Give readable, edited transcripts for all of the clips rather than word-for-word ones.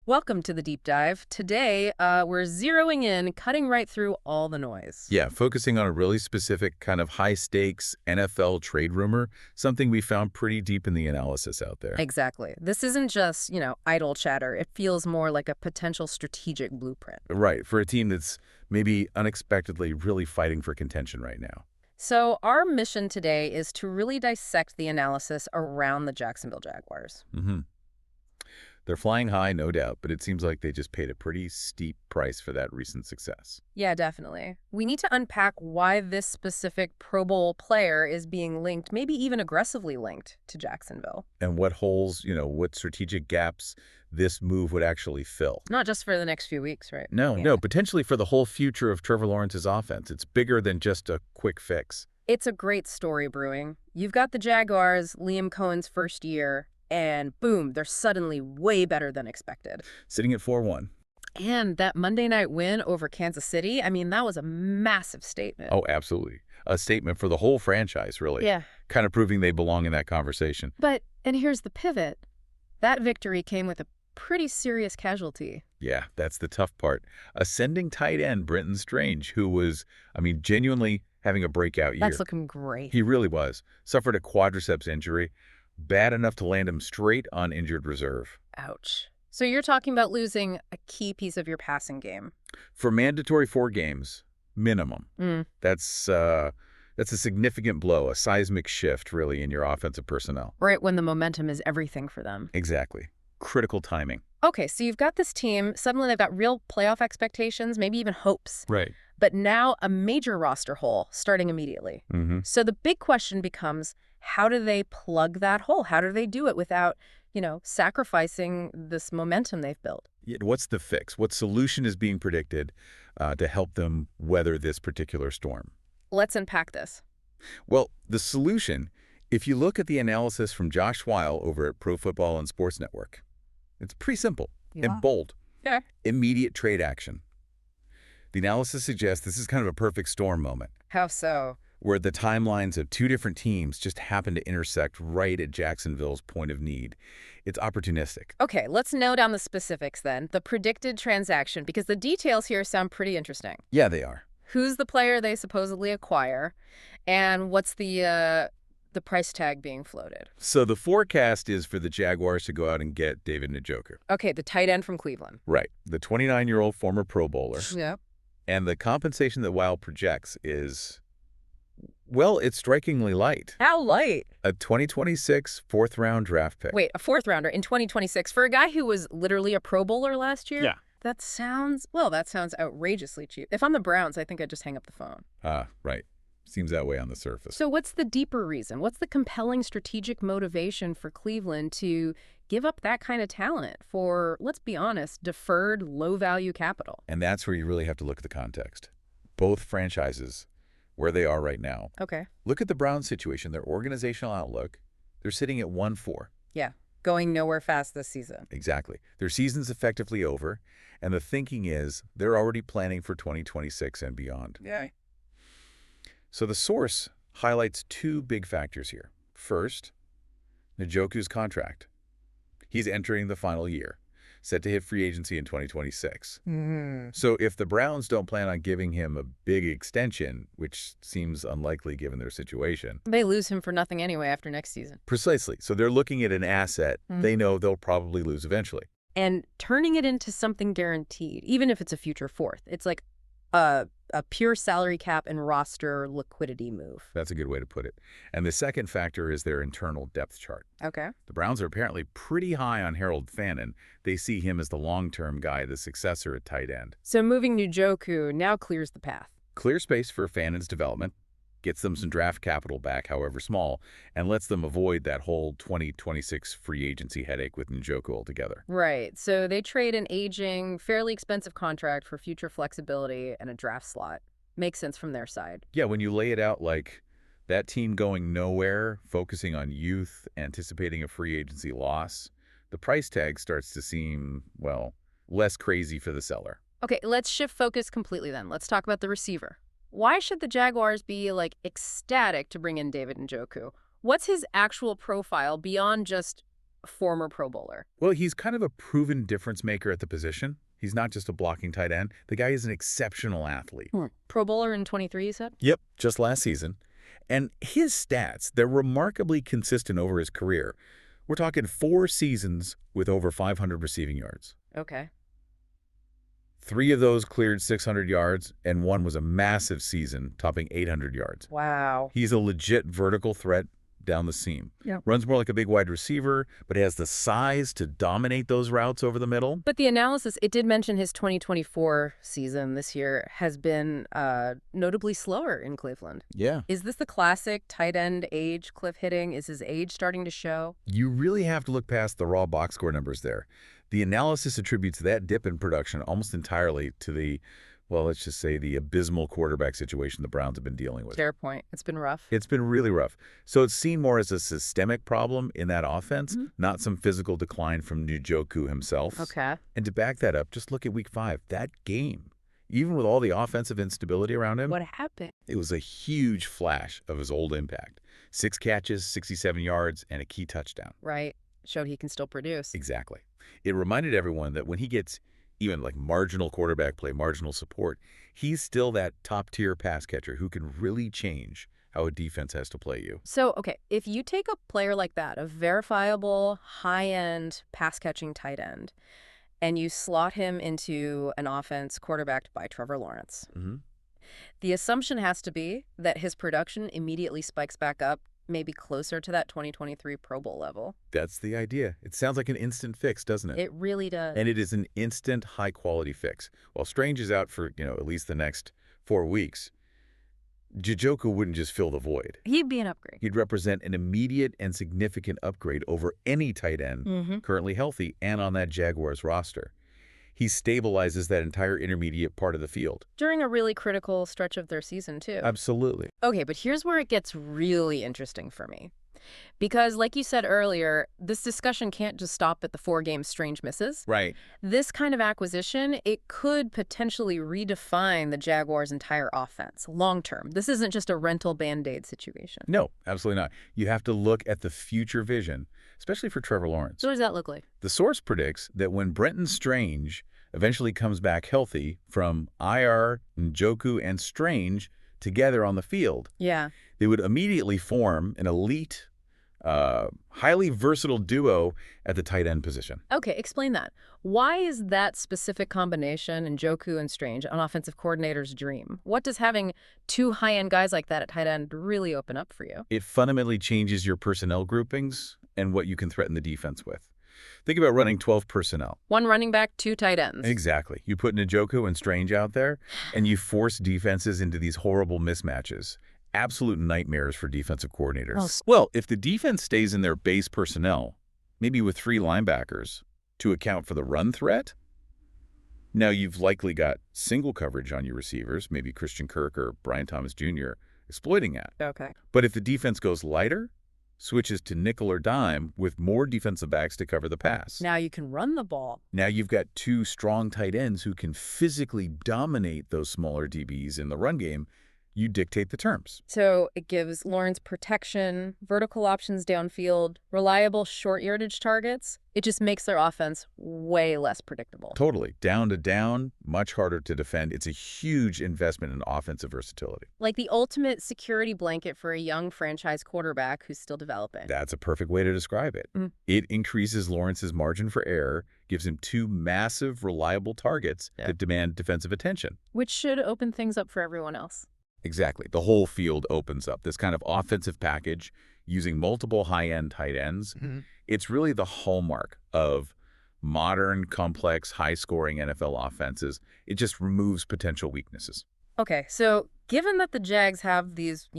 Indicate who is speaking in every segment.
Speaker 1: Welcome to the deep dive. Today, we're zeroing in, cutting right through all the noise.
Speaker 2: Yeah, focusing on a really specific kind of high-stakes NFL trade rumor, something we found pretty deep in the analysis out there.
Speaker 1: Exactly. This isn't just, idle chatter. It feels more like a potential strategic blueprint.
Speaker 2: Right, for a team that's maybe unexpectedly really fighting for contention right now.
Speaker 1: So our mission today is to really dissect the analysis around the Jacksonville Jaguars.
Speaker 2: hmm They're flying high, no doubt, but it seems like they just paid a pretty steep price for that recent success.
Speaker 1: Yeah, definitely. We need to unpack why this specific Pro Bowl player is being linked, maybe even aggressively linked, to Jacksonville.
Speaker 2: And what holes, what strategic gaps this move would actually fill.
Speaker 1: Not just for the next few weeks, right?
Speaker 2: No, potentially for the whole future of Trevor Lawrence's offense. It's bigger than just a quick fix.
Speaker 1: It's a great story brewing. You've got the Jaguars, Liam Cohen's first year, and boom, they're suddenly way better than expected.
Speaker 2: Sitting at 4-1.
Speaker 1: And that Monday night win over Kansas City, that was a massive statement.
Speaker 2: Oh, absolutely. A statement for the whole franchise, really.
Speaker 1: Yeah.
Speaker 2: Kind of proving they belong in that conversation.
Speaker 1: And here's the pivot. That victory came with a pretty serious casualty.
Speaker 2: Yeah, that's the tough part. Ascending tight end Brenton Strange, who was, genuinely having a breakout year.
Speaker 1: That's looking great.
Speaker 2: He really was. Suffered a quadriceps injury, bad enough to land him straight on injured reserve.
Speaker 1: Ouch. So you're talking about losing a key piece of your passing game.
Speaker 2: For mandatory 4 games, minimum. That's a significant blow, a seismic shift, really, in your offensive personnel.
Speaker 1: Right when the momentum is everything for them.
Speaker 2: Exactly. Critical timing.
Speaker 1: Okay, so you've got this team. Suddenly they've got real playoff expectations, maybe even hopes.
Speaker 2: Right.
Speaker 1: But now a major roster hole starting immediately. So the big question becomes, how do they plug that hole? How do they do it without, sacrificing this momentum they've built?
Speaker 2: What's the fix? What solution is being predicted to help them weather this particular storm?
Speaker 1: Let's unpack this.
Speaker 2: Well, the solution, if you look at the analysis from Josh Weil over at Pro Football and Sports Network, it's pretty simple and bold.
Speaker 1: Yeah.
Speaker 2: Immediate trade action. The analysis suggests this is kind of a perfect storm moment,
Speaker 1: How so?
Speaker 2: where the timelines of 2 different teams just happen to intersect right at Jacksonville's point of need. It's opportunistic.
Speaker 1: Okay, let's nail down the specifics then. The predicted transaction, because the details here sound pretty interesting.
Speaker 2: Yeah, they are.
Speaker 1: Who's the player they supposedly acquire, and what's the price tag being floated?
Speaker 2: So the forecast is for the Jaguars to go out and get David Njoku.
Speaker 1: Okay, the tight end from Cleveland.
Speaker 2: Right. The 29-year-old former Pro Bowler.
Speaker 1: Yep.
Speaker 2: And the compensation that Weil projects is, well, it's strikingly light.
Speaker 1: How light?
Speaker 2: A 2026 fourth-round draft pick.
Speaker 1: Wait, a fourth rounder in 2026 for a guy who was literally a Pro Bowler last year?
Speaker 2: Yeah.
Speaker 1: That sounds outrageously cheap. If I'm the Browns, I think I'd just hang up the phone.
Speaker 2: Right. Seems that way on the surface.
Speaker 1: So what's the deeper reason? What's the compelling strategic motivation for Cleveland to give up that kind of talent for, let's be honest, deferred, low-value capital?
Speaker 2: And that's where you really have to look at the context. Both franchises, where they are right now.
Speaker 1: Okay.
Speaker 2: Look at the Browns situation, their organizational outlook. They're sitting at 1-4.
Speaker 1: Yeah, going nowhere fast this season.
Speaker 2: Exactly. Their season's effectively over, and the thinking is they're already planning for 2026 and beyond.
Speaker 1: Yeah.
Speaker 2: So the source highlights 2 big factors here. First, Njoku's contract. He's entering the final year, set to hit free agency in 2026. So if the Browns don't plan on giving him a big extension, which seems unlikely given their situation.
Speaker 1: They lose him for nothing anyway after next season.
Speaker 2: Precisely. So they're looking at an asset they know they'll probably lose eventually.
Speaker 1: And turning it into something guaranteed, even if it's a future fourth. It's like a pure salary cap and roster liquidity move.
Speaker 2: That's a good way to put it. And the second factor is their internal depth chart.
Speaker 1: Okay.
Speaker 2: The Browns are apparently pretty high on Harold Fannin. They see him as the long-term guy, the successor at tight end.
Speaker 1: So moving Njoku now clears the path.
Speaker 2: Clear space for Fannin's development, gets them some draft capital back, however small, and lets them avoid that whole 2026 free agency headache with Njoku altogether.
Speaker 1: Right. So they trade an aging, fairly expensive contract for future flexibility and a draft slot. Makes sense from their side.
Speaker 2: Yeah, when you lay it out like that team going nowhere, focusing on youth, anticipating a free agency loss, the price tag starts to seem, well, less crazy for the seller.
Speaker 1: Okay, let's shift focus completely then. Let's talk about the receiver. Why should the Jaguars be, ecstatic to bring in David Njoku? What's his actual profile beyond just former Pro Bowler?
Speaker 2: Well, he's kind of a proven difference maker at the position. He's not just a blocking tight end. The guy is an exceptional athlete.
Speaker 1: Pro Bowler in 23, you said?
Speaker 2: Yep, just last season. And his stats, they're remarkably consistent over his career. We're talking 4 seasons with over 500 receiving yards.
Speaker 1: Okay.
Speaker 2: 3 of those cleared 600 yards, and 1 was a massive season, topping 800 yards.
Speaker 1: Wow.
Speaker 2: He's a legit vertical threat down the seam.
Speaker 1: Yeah.
Speaker 2: Runs more like a big wide receiver, but has the size to dominate those routes over the middle.
Speaker 1: But the analysis, it did mention his 2024 season this year has been notably slower in Cleveland.
Speaker 2: Yeah.
Speaker 1: Is this the classic tight end age cliff hitting? Is his age starting to show?
Speaker 2: You really have to look past the raw box score numbers there. The analysis attributes that dip in production almost entirely to the, well, let's just say the abysmal quarterback situation the Browns have been dealing with.
Speaker 1: Fair point. It's been rough.
Speaker 2: It's been really rough. So it's seen more as a systemic problem in that offense, not some physical decline from Njoku himself.
Speaker 1: Okay.
Speaker 2: And to back that up, just look at week 5. That game, even with all the offensive instability around him,
Speaker 1: What happened?
Speaker 2: it was a huge flash of his old impact. 6 catches, 67 yards, and a key touchdown.
Speaker 1: Right. Showed he can still produce.
Speaker 2: Exactly. It reminded everyone that when he gets even like marginal quarterback play, marginal support, he's still that top-tier pass catcher who can really change how a defense has to play you.
Speaker 1: So, okay, if you take a player like that, a verifiable, high-end pass-catching tight end, and you slot him into an offense quarterbacked by Trevor Lawrence, the assumption has to be that his production immediately spikes back up, maybe closer to that 2023 Pro Bowl level.
Speaker 2: That's the idea. It sounds like an instant fix, doesn't it?
Speaker 1: It really does.
Speaker 2: And it is an instant, high-quality fix. While Strange is out for, at least the next 4 weeks, Njoku wouldn't just fill the void.
Speaker 1: He'd be an upgrade.
Speaker 2: He'd represent an immediate and significant upgrade over any tight end currently healthy and on that Jaguars roster. He stabilizes that entire intermediate part of the field.
Speaker 1: During a really critical stretch of their season, too.
Speaker 2: Absolutely.
Speaker 1: Okay, but here's where it gets really interesting for me. Because, like you said earlier, this discussion can't just stop at the 4-game Strange misses.
Speaker 2: Right.
Speaker 1: This kind of acquisition, it could potentially redefine the Jaguars' entire offense long-term. This isn't just a rental Band-Aid situation.
Speaker 2: No, absolutely not. You have to look at the future vision, especially for Trevor Lawrence.
Speaker 1: So what does that look like?
Speaker 2: The source predicts that when Brenton Strange eventually comes back healthy from IR, Njoku, and Strange together on the field, they would immediately form an elite, highly versatile duo at the tight end position.
Speaker 1: Okay, explain that. Why is that specific combination, Njoku and Strange, an offensive coordinator's dream? What does having 2 high-end guys like that at tight end really open up for you?
Speaker 2: It fundamentally changes your personnel groupings and what you can threaten the defense with. Think about running 12 personnel.
Speaker 1: 1 running back, 2 tight ends.
Speaker 2: Exactly. You put Njoku and Strange out there, and you force defenses into these horrible mismatches. Absolute nightmares for defensive coordinators. Well, if the defense stays in their base personnel, maybe with 3 linebackers, to account for the run threat, now you've likely got single coverage on your receivers, maybe Christian Kirk or Brian Thomas Jr. exploiting that.
Speaker 1: Okay.
Speaker 2: But if the defense goes lighter, switches to nickel or dime with more defensive backs to cover the pass.
Speaker 1: Now you can run the ball.
Speaker 2: Now you've got 2 strong tight ends who can physically dominate those smaller DBs in the run game. You dictate the terms.
Speaker 1: So it gives Lawrence protection, vertical options downfield, reliable short yardage targets. It just makes their offense way less predictable.
Speaker 2: Totally. Down to down, much harder to defend. It's a huge investment in offensive versatility.
Speaker 1: Like the ultimate security blanket for a young franchise quarterback who's still developing.
Speaker 2: That's a perfect way to describe it. It increases Lawrence's margin for error, gives him 2 massive, reliable targets that demand defensive attention.
Speaker 1: Which should open things up for everyone else.
Speaker 2: Exactly. The whole field opens up. This kind of offensive package using multiple high-end tight ends, it's really the hallmark of modern, complex, high-scoring NFL offenses. It just removes potential weaknesses.
Speaker 1: Okay, so given that the Jags have these,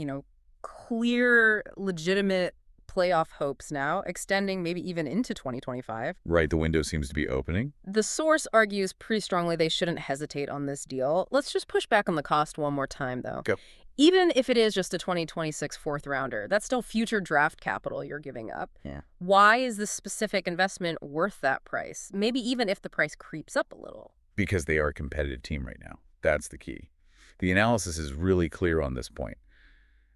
Speaker 1: clear, legitimate playoff hopes now, extending maybe even into 2025.
Speaker 2: Right, the window seems to be opening.
Speaker 1: The source argues pretty strongly they shouldn't hesitate on this deal. Let's just push back on the cost one more time, though.
Speaker 2: Okay.
Speaker 1: Even if it is just a 2026 4th-rounder, that's still future draft capital you're giving up.
Speaker 2: Yeah.
Speaker 1: Why is this specific investment worth that price? Maybe even if the price creeps up a little.
Speaker 2: Because they are a competitive team right now. That's the key. The analysis is really clear on this point.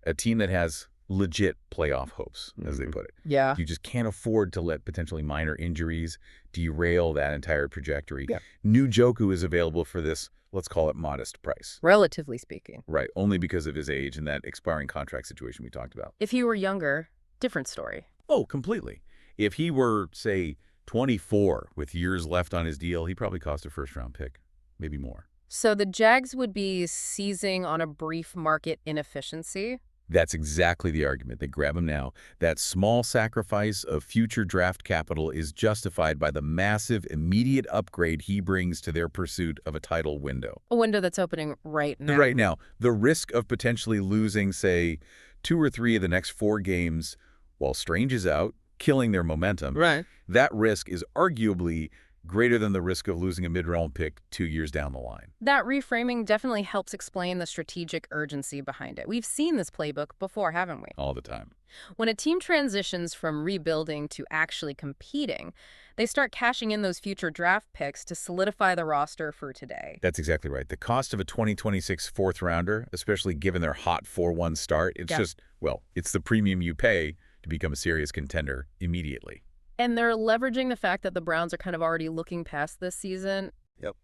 Speaker 2: A team that has legit playoff hopes, as they put it.
Speaker 1: Yeah.
Speaker 2: You just can't afford to let potentially minor injuries derail that entire trajectory.
Speaker 3: Yeah.
Speaker 2: Njoku is available for this, let's call it modest price.
Speaker 1: Relatively speaking.
Speaker 2: Right, only because of his age and that expiring contract situation we talked about.
Speaker 1: If he were younger, different story.
Speaker 2: Oh, completely. If he were, say, 24 with years left on his deal, he probably cost a first-round pick, maybe more.
Speaker 1: So the Jags would be seizing on a brief market inefficiency?
Speaker 2: That's exactly the argument. They grab him now. That small sacrifice of future draft capital is justified by the massive immediate upgrade he brings to their pursuit of a title window.
Speaker 1: A window that's opening right now.
Speaker 2: Right now. The risk of potentially losing, say, 2 or 3 of the next 4 games while Strange is out, killing their momentum.
Speaker 3: Right.
Speaker 2: That risk is arguably greater than the risk of losing a mid-round pick 2 years down the line.
Speaker 1: That reframing definitely helps explain the strategic urgency behind it. We've seen this playbook before, haven't we?
Speaker 2: All the time.
Speaker 1: When a team transitions from rebuilding to actually competing, they start cashing in those future draft picks to solidify the roster for today.
Speaker 2: That's exactly right. The cost of a 2026 fourth-rounder, especially given their hot 4-1 start, it's just, well, it's the premium you pay to become a serious contender immediately.
Speaker 1: And they're leveraging the fact that the Browns are kind of already looking past this season.
Speaker 2: Yep.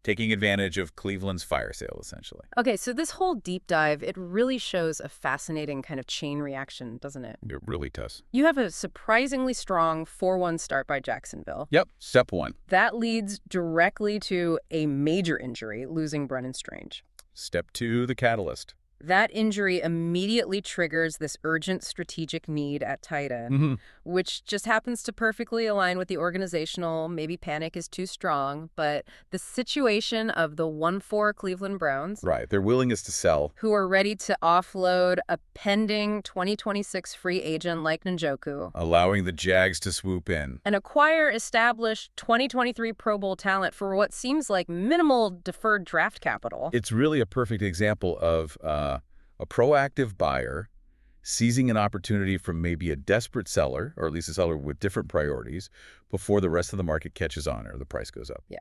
Speaker 2: Taking advantage of Cleveland's fire sale, essentially.
Speaker 1: Okay, so this whole deep dive, it really shows a fascinating kind of chain reaction, doesn't it?
Speaker 2: It really does.
Speaker 1: You have a surprisingly strong 4-1 start by Jacksonville.
Speaker 2: Yep. Step 1.
Speaker 1: That leads directly to a major injury, losing Brennan Strange.
Speaker 2: Step 2, the catalyst.
Speaker 1: That injury immediately triggers this urgent strategic need at tight end, which just happens to perfectly align with the organizational, maybe panic is too strong, but the situation of the 1-4 Cleveland Browns.
Speaker 2: Right. Their willingness to sell.
Speaker 1: Who are ready to offload a pending 2026 free agent like Njoku.
Speaker 2: Allowing the Jags to swoop in.
Speaker 1: And acquire established 2023 Pro Bowl talent for what seems like minimal deferred draft capital.
Speaker 2: It's really a perfect example of a proactive buyer seizing an opportunity from maybe a desperate seller, or at least a seller with different priorities, before the rest of the market catches on or the price goes up.
Speaker 1: Yeah.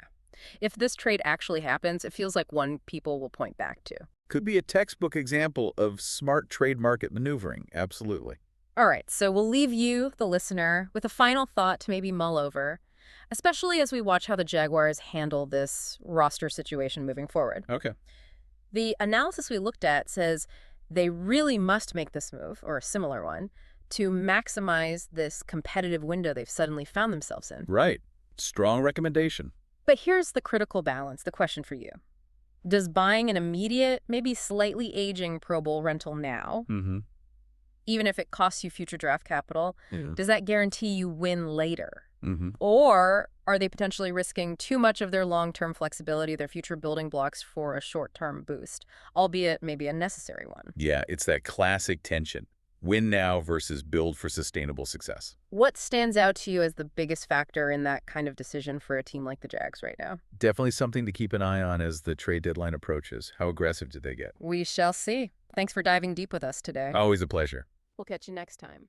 Speaker 1: If this trade actually happens, it feels like one people will point back to.
Speaker 2: Could be a textbook example of smart trade market maneuvering. Absolutely.
Speaker 1: All right, so we'll leave you, the listener, with a final thought to maybe mull over, especially as we watch how the Jaguars handle this roster situation moving forward.
Speaker 2: Okay.
Speaker 1: The analysis we looked at says they really must make this move, or a similar one, to maximize this competitive window they've suddenly found themselves in.
Speaker 2: Right. Strong recommendation.
Speaker 1: But here's the critical balance, the question for you. Does buying an immediate, maybe slightly aging Pro Bowl rental now, even if it costs you future draft capital, does that guarantee you win later? Or are they potentially risking too much of their long-term flexibility, their future building blocks for a short-term boost, albeit maybe a necessary one?
Speaker 2: Yeah, it's that classic tension. Win now versus build for sustainable success.
Speaker 1: What stands out to you as the biggest factor in that kind of decision for a team like the Jags right now?
Speaker 2: Definitely something to keep an eye on as the trade deadline approaches. How aggressive did they get?
Speaker 1: We shall see. Thanks for diving deep with us today.
Speaker 2: Always a pleasure.
Speaker 1: We'll catch you next time.